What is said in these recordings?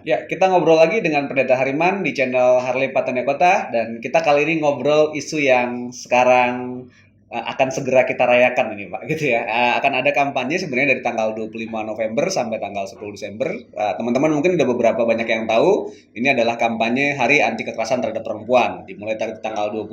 Ya, kita ngobrol lagi dengan Pendeta Hariman di channel Harley Patania Kota, dan kita kali ini ngobrol isu yang sekarang akan segera kita rayakan ini Pak, gitu ya. Akan ada kampanye sebenarnya dari tanggal 25 November sampai tanggal 10 Desember. Teman-teman mungkin udah beberapa banyak yang tahu, ini adalah kampanye Hari Anti Kekerasan Terhadap Perempuan. Dimulai dari tanggal 25,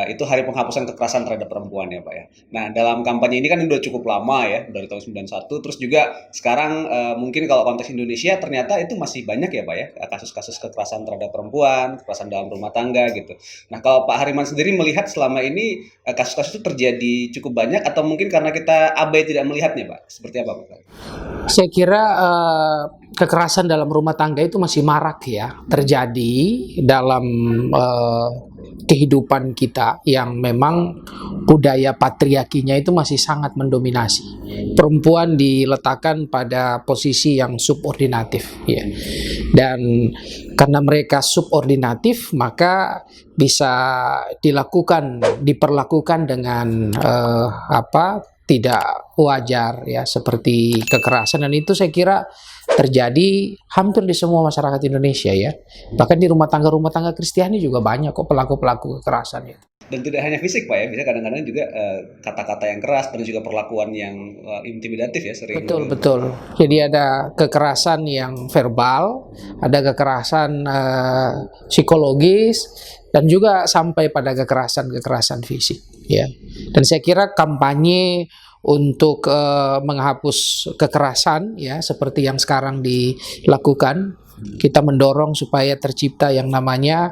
itu Hari Penghapusan Kekerasan Terhadap Perempuan ya Pak ya. Nah, dalam kampanye ini kan udah cukup lama ya, dari tahun 91, terus juga sekarang mungkin kalau konteks Indonesia ternyata itu masih banyak ya Pak ya, kasus-kasus kekerasan terhadap perempuan, kekerasan dalam rumah tangga gitu. Nah, kalau Pak Hariman sendiri melihat selama ini kasus-kasus itu terjadi cukup banyak atau mungkin karena kita abai tidak melihatnya Pak? Seperti apa Pak? Saya kira kekerasan dalam rumah tangga itu masih marak ya terjadi dalam kehidupan kita yang memang budaya patriarkinya itu masih sangat mendominasi. Perempuan diletakkan pada posisi yang subordinatif ya. Dan karena mereka subordinatif maka bisa diperlakukan dengan tidak wajar ya, seperti kekerasan, dan itu saya kira terjadi hampir di semua masyarakat Indonesia ya. Bahkan di rumah tangga Kristiani juga banyak kok pelaku-pelaku kekerasan ya. Dan tidak hanya fisik Pak ya, bisa kadang-kadang juga kata-kata yang keras dan juga perlakuan yang intimidatif ya sering. Betul. Jadi ada kekerasan yang verbal, ada kekerasan psikologis, dan juga sampai pada kekerasan fisik ya. Dan saya kira kampanye untuk menghapus kekerasan ya seperti yang sekarang dilakukan, kita mendorong supaya tercipta yang namanya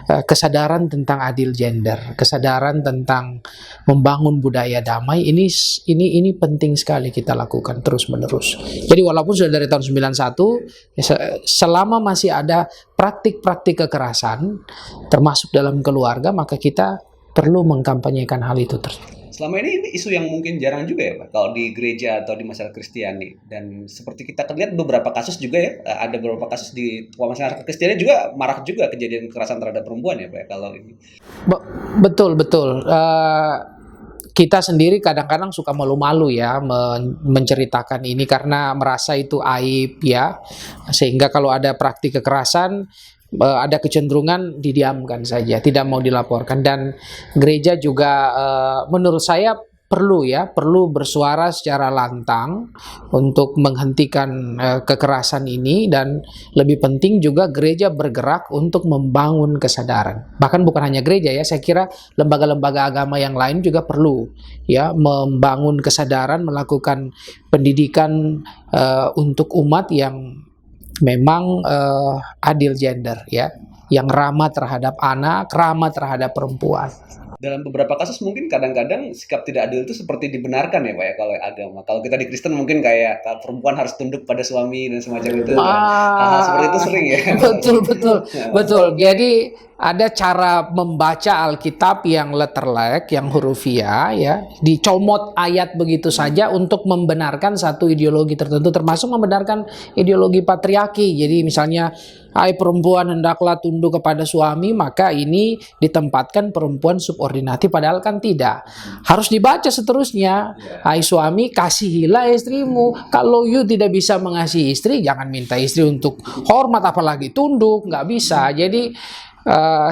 kesadaran tentang adil gender, kesadaran tentang membangun budaya damai. Ini penting sekali kita lakukan terus-menerus. Jadi walaupun sudah dari tahun 91, selama masih ada praktik-praktik kekerasan termasuk dalam keluarga, maka kita perlu mengkampanyekan hal itu terus. Selama ini isu yang mungkin jarang juga ya Pak, kalau di gereja atau di masyarakat Kristiani. Dan seperti kita lihat beberapa kasus juga ya, ada beberapa kasus di masyarakat Kristiani juga marak juga kejadian kekerasan terhadap perempuan ya Pak ya, kalau ini. Betul. Kita sendiri kadang-kadang suka malu-malu ya menceritakan ini karena merasa itu aib ya. Sehingga kalau ada praktik kekerasan, ada kecenderungan didiamkan saja, tidak mau dilaporkan. Dan gereja juga menurut saya perlu bersuara secara lantang untuk menghentikan kekerasan ini, dan lebih penting juga gereja bergerak untuk membangun kesadaran. Bahkan bukan hanya gereja ya, saya kira lembaga-lembaga agama yang lain juga perlu ya membangun kesadaran, melakukan pendidikan untuk umat yang memang adil gender ya, yang ramah terhadap anak, ramah terhadap perempuan. Dalam beberapa kasus mungkin kadang-kadang sikap tidak adil itu seperti dibenarkan ya Pak ya kalau agama. Kalau kita di Kristen mungkin kayak perempuan harus tunduk pada suami dan semacam itu. Hal-hal seperti itu sering ya. Betul. Jadi ada cara membaca Alkitab yang letterlek, yang hurufiah ya, dicomot ayat begitu saja untuk membenarkan satu ideologi tertentu, termasuk membenarkan ideologi patriarki. Jadi misalnya, hai perempuan hendaklah tunduk kepada suami, maka ini ditempatkan perempuan subordinatif, padahal kan tidak. Harus dibaca seterusnya. Hai suami, kasihilah istrimu. Kalau you tidak bisa mengasihi istri, jangan minta istri untuk hormat, apalagi tunduk, nggak bisa. Jadi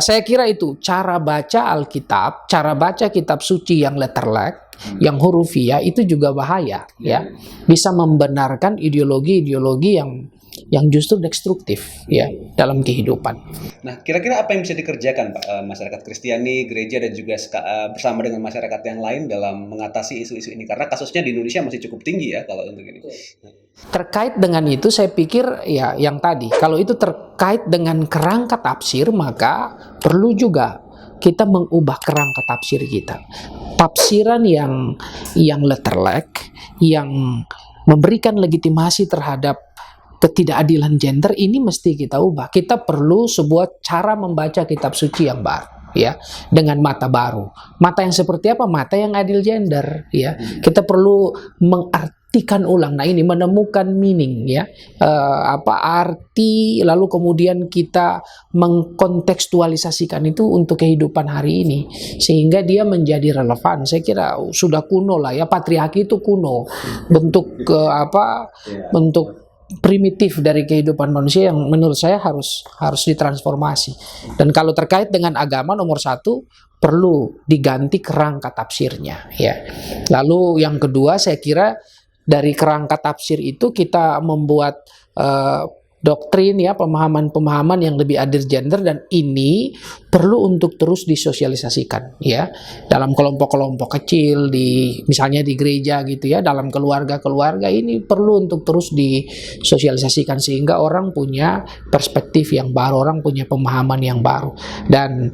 saya kira itu cara baca Alkitab, cara baca kitab suci yang letterlek, yang hurufiah itu juga bahaya ya. Bisa membenarkan ideologi-ideologi yang justru destruktif ya dalam kehidupan. Nah, kira-kira apa yang bisa dikerjakan Pak masyarakat Kristiani, gereja dan juga bersama dengan masyarakat yang lain dalam mengatasi isu-isu ini, karena kasusnya di Indonesia masih cukup tinggi ya kalau untuk ini. Terkait dengan itu saya pikir ya yang tadi, kalau itu terkait dengan kerangka tafsir, maka perlu juga kita mengubah kerangka tafsir kita. Tafsiran yang letterlek, yang memberikan legitimasi terhadap ketidakadilan gender ini mesti kita ubah. Kita perlu sebuah cara membaca kitab suci yang baru ya, dengan mata baru. Mata yang seperti apa? Mata yang adil gender ya. Kita perlu mengartikan ulang. Nah, ini menemukan meaning ya. Apa arti, lalu kemudian kita mengkontekstualisasikan itu untuk kehidupan hari ini sehingga dia menjadi relevan. Saya kira sudah kuno lah ya, patriarki itu kuno. Bentuk bentuk primitif dari kehidupan manusia yang menurut saya harus ditransformasi. Dan kalau terkait dengan agama, nomor satu perlu diganti kerangka tafsirnya, ya. Lalu yang kedua, saya kira dari kerangka tafsir itu kita membuat doktrin, ya, pemahaman-pemahaman yang lebih adil gender, dan ini perlu untuk terus disosialisasikan, ya, dalam kelompok-kelompok kecil, misalnya di gereja gitu, ya, dalam keluarga-keluarga ini perlu untuk terus disosialisasikan sehingga orang punya perspektif yang baru, orang punya pemahaman yang baru, dan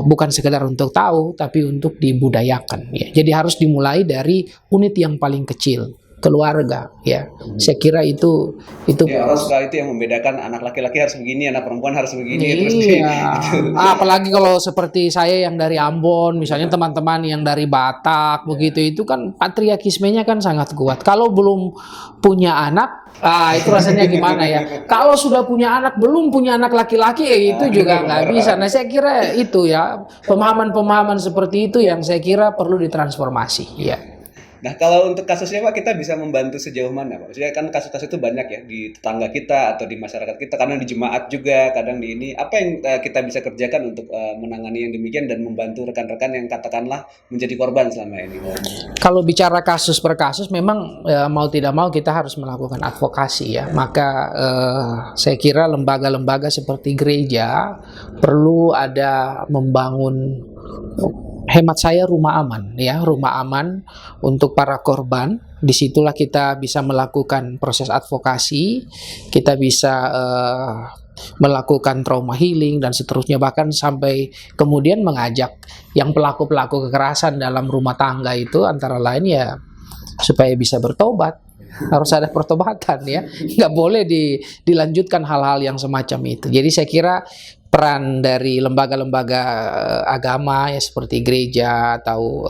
bukan sekedar untuk tahu tapi untuk dibudayakan, ya. Jadi harus dimulai dari unit yang paling kecil, keluarga, ya. Saya kira itu ya, orang suka itu yang membedakan anak laki-laki harus begini, anak perempuan harus begini, terus iya. gitu. Apalagi kalau seperti saya yang dari Ambon, misalnya teman-teman yang dari Batak, begitu, itu kan patriarkismenya kan sangat kuat. Kalau belum punya anak, itu rasanya gimana ya? Kalau sudah punya anak, belum punya anak laki-laki, itu juga nggak bisa. Nah, saya kira itu, ya, pemahaman-pemahaman seperti itu yang saya kira perlu ditransformasi, ya. Nah, kalau untuk kasusnya Pak, kita bisa membantu sejauh mana Pak? Maksudnya kan kasus-kasus itu banyak ya di tetangga kita atau di masyarakat kita, kadang di jemaat juga, kadang di ini. Apa yang kita bisa kerjakan untuk menangani yang demikian dan membantu rekan-rekan yang katakanlah menjadi korban selama ini? Kalau bicara kasus per kasus, memang mau tidak mau kita harus melakukan advokasi, ya. Maka saya kira lembaga-lembaga seperti gereja perlu ada membangun, hemat saya, rumah aman, ya, rumah aman untuk para korban. Disitulah kita bisa melakukan proses advokasi, kita bisa melakukan trauma healing dan seterusnya, bahkan sampai kemudian mengajak yang pelaku-pelaku kekerasan dalam rumah tangga itu antara lain, ya, supaya bisa bertobat. Harus ada pertobatan, ya, nggak boleh dilanjutkan hal-hal yang semacam itu. Jadi saya kira peran dari lembaga-lembaga agama, ya, seperti gereja atau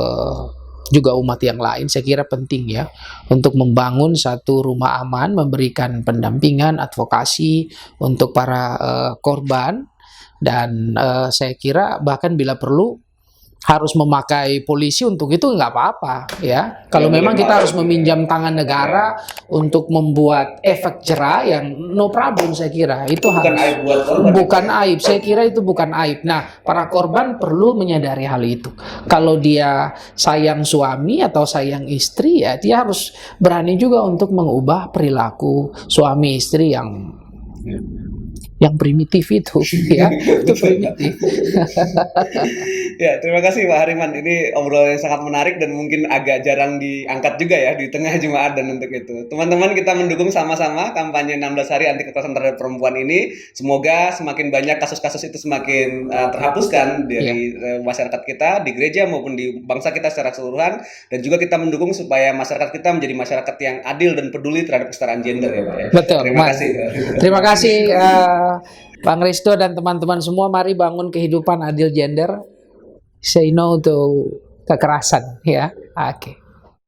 juga umat yang lain, saya kira penting, ya, untuk membangun satu rumah aman, memberikan pendampingan, advokasi untuk para korban, dan saya kira bahkan bila perlu harus memakai polisi untuk itu, nggak apa-apa, ya. Kalau memang kita harus meminjam tangan negara untuk membuat efek jerah, yang no problem, saya kira itu bukan harus, aib buat korban. bukan aib. Saya kira itu bukan aib. Nah, para korban perlu menyadari hal itu. Kalau dia sayang suami atau sayang istri, ya, dia harus berani juga untuk mengubah perilaku suami istri yang primitif itu, ya, itu primitif. Ya, terima kasih Pak Hariman. Ini obrolan yang sangat menarik dan mungkin agak jarang diangkat juga ya di tengah jemaat, dan untuk itu. Teman-teman, kita mendukung sama-sama kampanye 16 hari anti kekerasan terhadap perempuan ini. Semoga semakin banyak kasus-kasus itu semakin terhapuskan dari masyarakat kita, di gereja maupun di bangsa kita secara keseluruhan, dan juga kita mendukung supaya masyarakat kita menjadi masyarakat yang adil dan peduli terhadap kesetaraan gender, ya Pak. Betul. Terima kasih. Terima kasih Bang Risto dan teman-teman semua. Mari bangun kehidupan adil gender. Say no to kekerasan, ya. Oke.